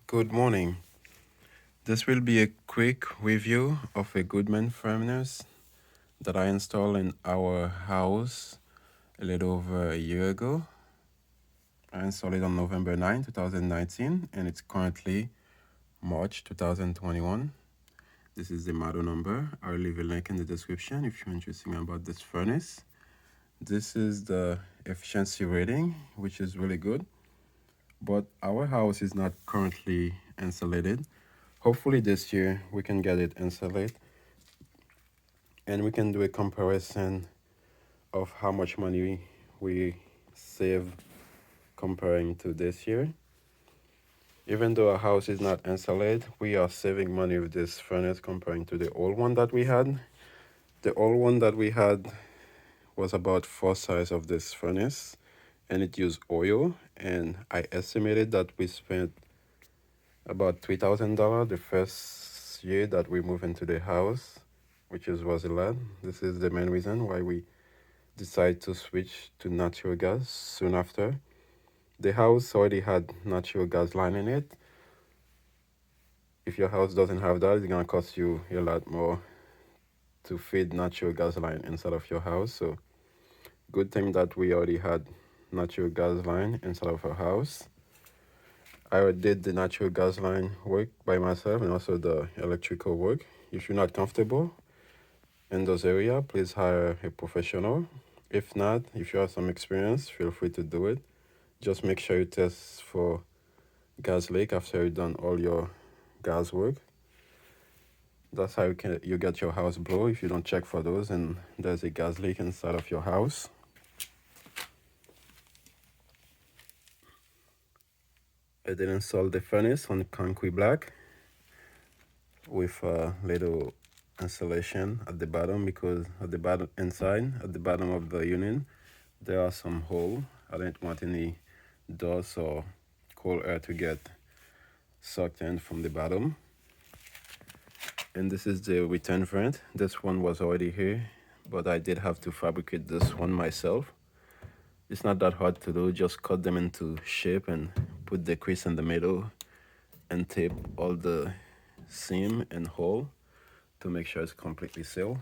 Good morning. This will be a quick review of a Goodman furnace that I installed in our house a little over a year ago. I installed it on November 9, 2019, and it's currently March 2021. This is the model number. I'll leave a link in the description if you're interested about this furnace. This is the efficiency rating, which is really good. But our house is not currently insulated. Hopefully this year we can get it insulated and we can do a comparison of how much money we save comparing to this year. Even though our house is not insulated, we are saving money with this furnace comparing to the old one that we had. The old one that we had was about 4 size of this furnace, and it used oil, and I estimated that we spent about $3,000 the first year that we moved into the house, which was a lot. This is the main reason why we decided to switch to natural gas soon after. The house already had natural gas line in it. If your house doesn't have that, it's gonna cost you a lot more to feed natural gas line inside of your house. So good thing that we already had natural gas line inside of our house. I did the natural gas line work by myself and also the electrical work. If you're not comfortable in those areas, please hire a professional. If not, if you have some experience, feel free to do it. Just make sure you test for gas leak after you've done all your gas work. That's how you get your house blow if you don't check for those and there's a gas leak inside of your house. I did install the furnace on concrete block with a little insulation at the bottom, because at the bottom inside at the bottom of the unit there are some holes. I didn't want any dust or cold air to get sucked in from the bottom. And this is the return vent. This one was already here, but I did have to fabricate this one myself. It's not that hard to do, just cut them into shape and put the crease in the middle and tape all the seam and hole to make sure it's completely sealed.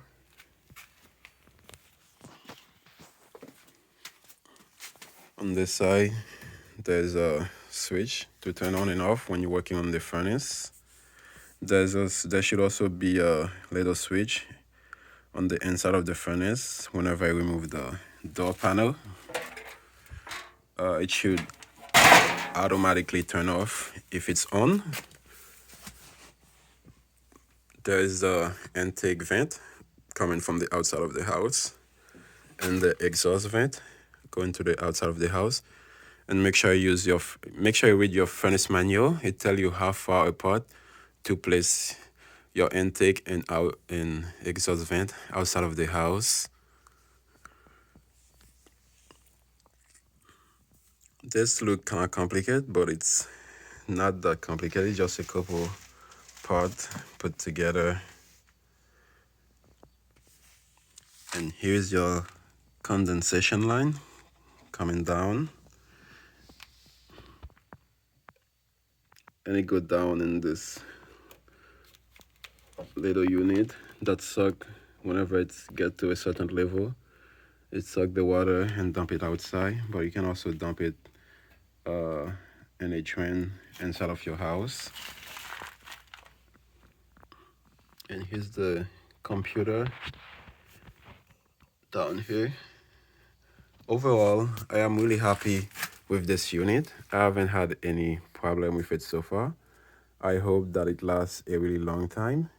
On this side, there's a switch to turn on and off when you're working on the furnace. There should also be a little switch on the inside of the furnace. Whenever I remove the door panel, it should automatically turn off if it's on. There is the intake vent coming from the outside of the house and the exhaust vent going to the outside of the house. And make sure you read your furnace manual. It tells you how far apart to place your intake and exhaust vent outside of the house. This looks kind of complicated, but it's not that complicated. Just a couple parts put together. And here's your condensation line coming down. And it goes down in this little unit that suck whenever it gets to a certain level. It suck the water and dump it outside, but you can also dump it in a drain inside of your house. And here's the computer down here. Overall, I am really happy with this unit. I haven't had any problem with it so far. I hope that it lasts a really long time.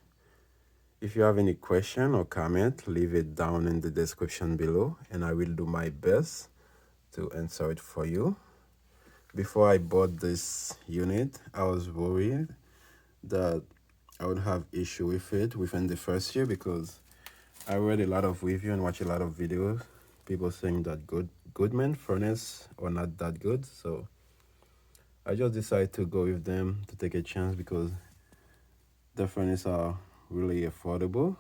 If you have any question or comment, leave it down in the description below and I will do my best to answer it for you. Before I bought this unit, I was worried that I would have issue with it within the first year, because I read a lot of reviews and watched a lot of videos, people saying that Goodman furnace are not that good. So I just decided to go with them to take a chance, because the furnace are really affordable.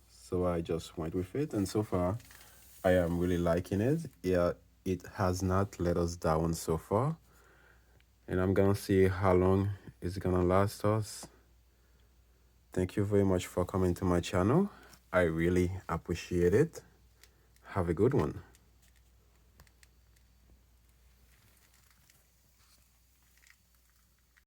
So I just went with it, and so far I am really liking it. Yeah, it has not let us down so far, and I'm gonna see how long is gonna last us. Thank you very much for coming to my channel. I really appreciate it. Have a good one.